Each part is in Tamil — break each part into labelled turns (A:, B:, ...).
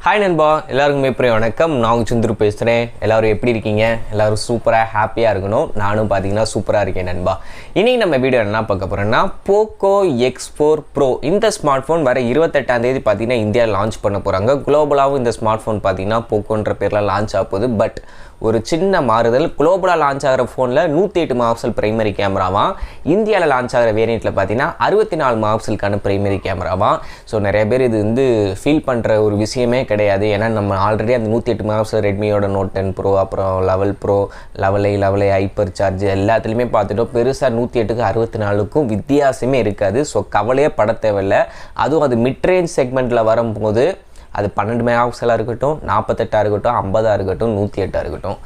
A: ஹாய் நண்பா, எல்லாருக்குமே வணக்கம். நான் சந்துரு பேசுகிறேன். எல்லோரும் எப்படி இருக்கீங்க? எல்லோரும் சூப்பராக ஹாப்பியாக இருக்கணும். நானும் பார்த்தீங்கன்னா சூப்பராக இருக்கேன் நண்பா. இன்றைக்கி நம்ம வீடியோ என்ன பார்க்க போகிறோன்னா, Poco X4 Pro இந்த ஸ்மார்ட் ஃபோன் வர 28ஆம் தேதி பார்த்தீங்கன்னா இந்தியாவில் லான்ச் பண்ண போகிறாங்க. குளோபலாகவும் இந்த ஸ்மார்ட் ஃபோன் பார்த்தீங்கன்னா போக்கோன்ற பேரில் லான்ச் ஆக போகுது. பட் ஒரு சின்ன மாறுதல், குளோபலாக லான்ச் ஆகிற ஃபோனில் 108 மெகாபிக்சல் பிரைமரி கேமராவாம், இந்தியாவில் லான்ச் ஆகிற வேரியண்ட்டில் பார்த்தீங்கன்னா 64 மெகாபிக்சலுக்கான பிரைமரி கேமராவாம். ஸோ நிறைய பேர் இது ஃபீல் பண்ணுற ஒரு விஷயமே கிடையாது. ஏன்னா நம்ம ஆல்ரெடி அந்த 108 மெகாபிக்சல் ரெட்மியோட Note 10 Pro, அப்புறம் 11 Pro, 11A ஹைப்பர் சார்ஜ் எல்லாத்துலேயுமே பார்த்துட்டோம். பெருசாக 108க்கு 64க்கும் வித்தியாசமே இருக்காது. ஸோ கவலையே பட தேவையில்லை. அதுவும் அது மிட்ரேஞ்ச் செக்மெண்ட்டில் வரும்போது அது 12 மெகாபிக்சலாக இருக்கட்டும், 48 இருக்கட்டும், 50 இருக்கட்டும், 108 இருக்கட்டும்,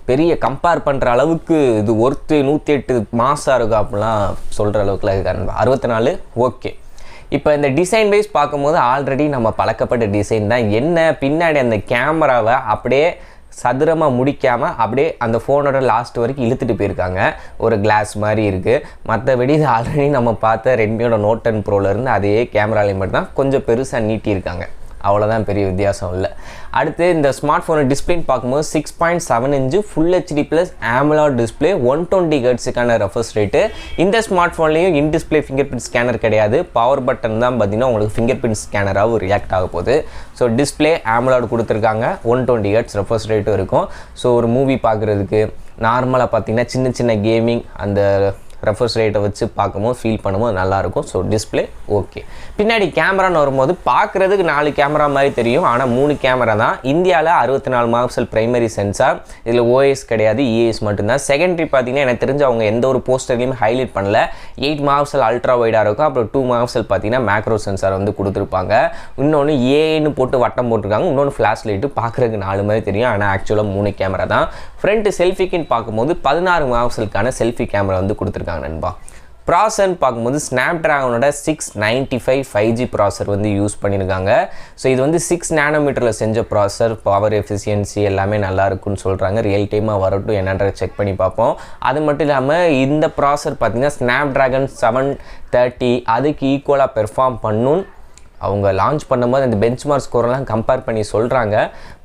A: பெரிய கம்பேர் பண்ணுற அளவுக்கு இது ஒர்த்து 108 மாசாக இருக்கும் அப்படிலாம் சொல்கிற அளவுக்குலாம் இருக்காது. 64 ஓகே. இப்போ இந்த டிசைன் வைஸ் பார்க்கும்போது ஆல்ரெடி நம்ம பழக்கப்பட்ட டிசைன் தான். என்ன பின்னாடி அந்த கேமராவை அப்படியே சதுரமாக முடிக்காமல் அப்படியே அந்த ஃபோனோட லாஸ்ட் வரைக்கும் இழுத்துட்டு போயிருக்காங்க. ஒரு கிளாஸ் மாதிரி இருக்குது. மற்றபடி இது ஆல்ரெடி நம்ம பார்த்த ரெட்மியோட Note 10 Proலேருந்து அதே கேமராலையும் மட்டும்தான் கொஞ்சம் பெருசாக நீட்டியிருக்காங்க. அவ்வளோதான், பெரிய வித்தியாசம் இல்லை. அடுத்து இந்த ஸ்மார்ட் ஃபோனை டிஸ்பிளேன்னு பார்க்கும்போது 6.7 inch full HD plus AMOLED display, 120 ஹெர்ட்ஸுக்கான ரெஃப்ரெஷ் ரேட்டு. இந்த ஸ்மார்ட் ஃபோன்லேயும் in display fingerprint scanner கிடையாது. பவர் பட்டன் தான் பார்த்தீங்கன்னா உங்களுக்கு ஃபிங்கர் பிரிண்ட் ஸ்கேனராகவும் ரியாக்ட் ஆக போகுது. ஸோ டிஸ்பிளே AMOLED கொடுத்துருக்காங்க, 120 ஹெர்ட்ஸ் ரெஃப்ரெஷ் ரேட்டும் இருக்கும். ஸோ ஒரு மூவி பார்க்குறதுக்கு நார்மலாக பார்த்தீங்கன்னா சின்ன சின்ன கேமிங் அந்த ரெஃப்ரெஷ் ரேட்டை வச்சு பார்க்கும்போது ஃபீல் பண்ணும்போது நல்லாயிருக்கும். So display okay. பின்னாடி கேமரான்னு வரும்போது பார்க்குறதுக்கு 4 கேமரா மாதிரி தெரியும், ஆனால் 3 கேமரா தான். இந்தியாவில் 64 மெகாபிக்சல் பிரைமரி சென்சார், இதில் OS கிடையாது, ES மட்டும்தான். செகண்டரி பார்த்தீங்கன்னா எனக்கு தெரிஞ்சு அவங்க எந்த ஒரு போஸ்டர்லையுமே ஹைலைட் பண்ணல. 8 மெகாபிக்சல் அல்ட்ரா வைடாக இருக்கும். அப்புறம் 2 மெகாபிக்சல் பார்த்தீங்கன்னா மேக்ரோ சென்சார் கொடுத்துருப்பாங்க. இன்னொன்று ஏன்னு போட்டு வட்டம் போட்டிருக்காங்க. இன்னொன்று ஃப்ளாஷ் லைட்டு பார்க்குறதுக்கு 4 மாதிரி தெரியும், ஆனால் ஆக்சுவலாக 3 கேமரா தான். ஃப்ரண்ட் செல்ஃபிக்குன்னு பார்க்கும்போது 16 மெகாபிக்சலுக்கான செல்ஃபி கேமரா கொடுத்துருக்காங்க நண்பா. ப்ராசர்னு பார்க்கும்போது ஸ்னாப்ட்ராகனோட 695 5G ப்ராசர் யூஸ் பண்ணியிருக்காங்க. ஸோ இது 6 நானோமீட்டரில் செஞ்ச ப்ராசர், பவர் எஃபிஷியன்சி எல்லாமே நல்லா இருக்குன்னு சொல்கிறாங்க. ரியல் டைமாக வரட்டும் என்னன்றதை செக் பண்ணி பார்ப்போம். அது மட்டும் இல்லாமல் இந்த ப்ராசர் பார்த்திங்கன்னா ஸ்னாப்ட்ராகன் 730 அதுக்கு ஈக்குவலாக பெர்ஃபார்ம் பண்ணும் அவங்க லான்ச் பண்ணும்போது அந்த பெஞ்ச்மார்க் ஸ்கோரெல்லாம் கம்பேர் பண்ணி சொல்கிறாங்க.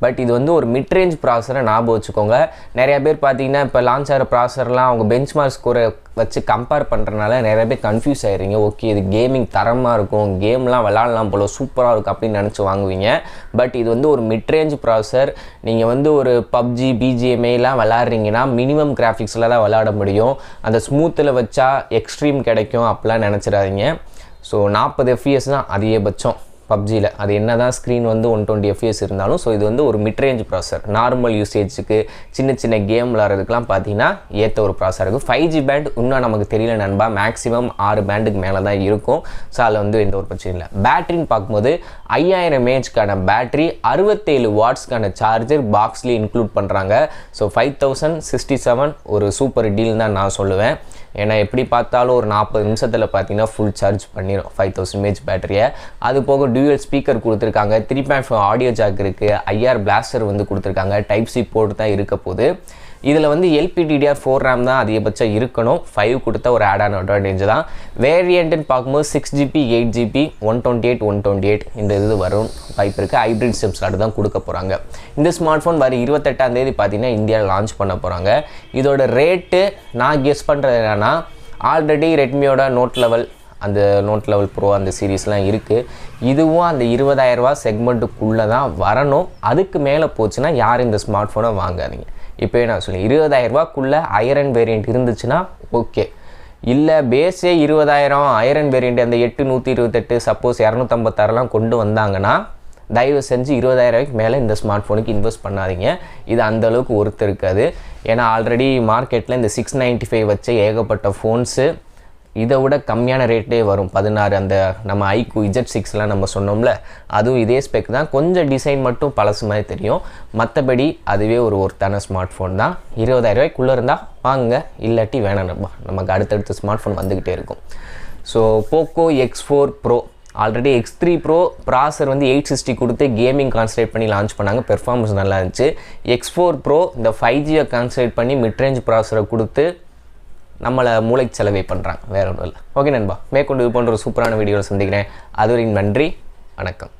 A: பட் இது ஒரு மிட்ரேஞ்ச் ப்ராசரை ஞாபகம் வச்சுக்கோங்க. நிறைய பேர் பார்த்தீங்கன்னா இப்போ லான்ச் ஆகிற ப்ராசர்லாம் அவங்க பெஞ்ச்மார்க் ஸ்கோரை வச்சு கம்பேர் பண்ணுறதுனால நிறைய பேர் கன்ஃபியூஸ் ஆகிடுறீங்க. ஓகே இது கேமிங் தரமாக இருக்கும், கேம்லாம் விளாட்லாம் போல சூப்பராக இருக்கும் அப்படின்னு நினச்சி வாங்குவீங்க. பட் இது ஒரு மிட்ரேஞ்ச் ப்ராசர். நீங்கள் ஒரு PUBG BGMAலாம் விளாட்றீங்கன்னா மினிமம் கிராஃபிக்ஸில் தான் விளாட முடியும். அந்த ஸ்மூத்தில் வச்சா எக்ஸ்ட்ரீம் கிடைக்கும் அப்படிலாம் நினச்சிடாதீங்க. ஸோ 40 FPS தான் அதிகபட்சம் PUBGயில். அது என்ன தான் ஸ்க்ரீன் 120 FPS இருந்தாலும். ஸோ இது ஒரு மிட்ரேஞ்ச் ப்ராசர். நார்மல் யூசேஜுக்கு சின்ன சின்ன கேம் விளாட்றதுக்கெலாம் பார்த்தீங்கன்னா ஏற்ற ஒரு ப்ராசர் இருக்கும். 5G பேண்ட் இன்னும் நமக்கு தெரியல நண்பா. மேக்ஸிமம் 6 பேண்டுக்கு மேலே தான் இருக்கும். ஸோ அதில் எந்த ஒரு பிரச்சனையும் இல்லை. பேட்டரின்னு பார்க்கும்போது 5000 mAhக்கான பேட்டரி, 67 வாட்ஸ்க்கான சார்ஜர் பாக்ஸ்லேயே இன்க்ளூட் பண்ணுறாங்க. ஸோ 5067 ஒரு சூப்பர் டீல் தான் நான் சொல்லுவேன். ஏன்னா எப்படி பார்த்தாலும் ஒரு 40 நிமிஷத்தில் பார்த்தீங்கன்னா ஃபுல் சார்ஜ் பண்ணிடும் 5000 mAh பேட்டரியை. அது போக டியூயல் ஸ்பீக்கர் கொடுத்துருக்காங்க, 3.5 ஆடியோ ஜாக் இருக்குது, IR பிளாஸ்டர் கொடுத்துருக்காங்க, Type-C போர்ட் தான் இருக்க போகுது. இதில் LPDDR4 RAM தான் அதிகபட்சம் இருக்கணும். 5 கொடுத்த ஒரு ஆட்-ஆன் அட்வான்டேஜ் தான். வேரியண்ட்டுன்னு பார்க்கும்போது 6GB 8GB 128 இந்த இது வரும் வாய்ப்பு இருக்குது. ஹைப்ரிட் சிம் ஸ்லாட் தான் கொடுக்க போகிறாங்க. இந்த ஸ்மார்ட் ஃபோன் வர 28ஆம் தேதி பார்த்தீங்கன்னா இந்தியாவில் லான்ச் பண்ண போகிறாங்க. இதோட ரேட்டு நான் கெஸ் பண்ணுறது என்னென்னா, ஆல்ரெடி ரெட்மியோட Note 11 Pro அந்த சீரீஸ்லாம் இருக்குது. இதுவும் அந்த 20000 ரூபா செக்மெண்ட்டுக்குள்ளே தான் வரணும். அதுக்கு மேலே போச்சுன்னா யாரும் இந்த ஸ்மார்ட் ஃபோனை வாங்காதீங்க. இப்போயே நான் சொல்லுவேன், 20000 ரூபாக்குள்ளே ஐரன் வேரியண்ட் இருந்துச்சுன்னா ஓகே. இல்லை பேஸே 20000 ஐரன் வேரியண்ட் அந்த 8 சப்போஸ் 256 கொண்டு வந்தாங்கன்னா தயவு செஞ்சு 20000 ரூபாய்க்கு மேலே இந்த ஸ்மார்ட் ஃபோனுக்கு இன்வெஸ்ட் பண்ணாதீங்க. இது அந்தளவுக்கு ஒர்த்து இருக்காது. ஏன்னா ஆல்ரெடி மார்க்கெட்டில் இந்த 695 வச்ச ஏகப்பட்ட ஃபோன்ஸு இதை விட கம்மியான ரேட்டே வரும். 16 அந்த நம்ம ஐக்கு Z6லாம் நம்ம சொன்னோம்ல, அதுவும் இதே ஸ்பெக் தான். கொஞ்சம் டிசைன் மட்டும் பழசு மாதிரி தெரியும். மற்றபடி அதுவே ஒரு ஒர்த்தான ஸ்மார்ட் ஃபோன் தான். 20000 ரூபாய்க்குள்ளே இருந்தால் வாங்க, இல்லாட்டி வேணாம். நமக்கு அடுத்தடுத்த ஸ்மார்ட் ஃபோன் வந்துக்கிட்டே இருக்கும். So Poco X4 Pro already X3 Pro ப்ராசர் 860 கொடுத்து கேமிங் கான்சன்ட்ரேட் பண்ணி லான்ச் பண்ணாங்க. பெர்ஃபார்மன்ஸ் நல்லா இருந்துச்சு. X4 Pro இந்த 5Gயை கான்சன்ட்ரேட் பண்ணி மிட்ரேஞ்ச் ப்ராசரை கொடுத்து நம்மளை மூளைக்கு செலவே பண்ணுறாங்க, வேற ஒன்றும் இல்லை. ஓகே நண்பா, மேற்கொண்டு இது போன்ற ஒரு சூப்பரான வீடியோவில் சந்திக்கிறேன். அதுவரையும் நன்றி, வணக்கம்.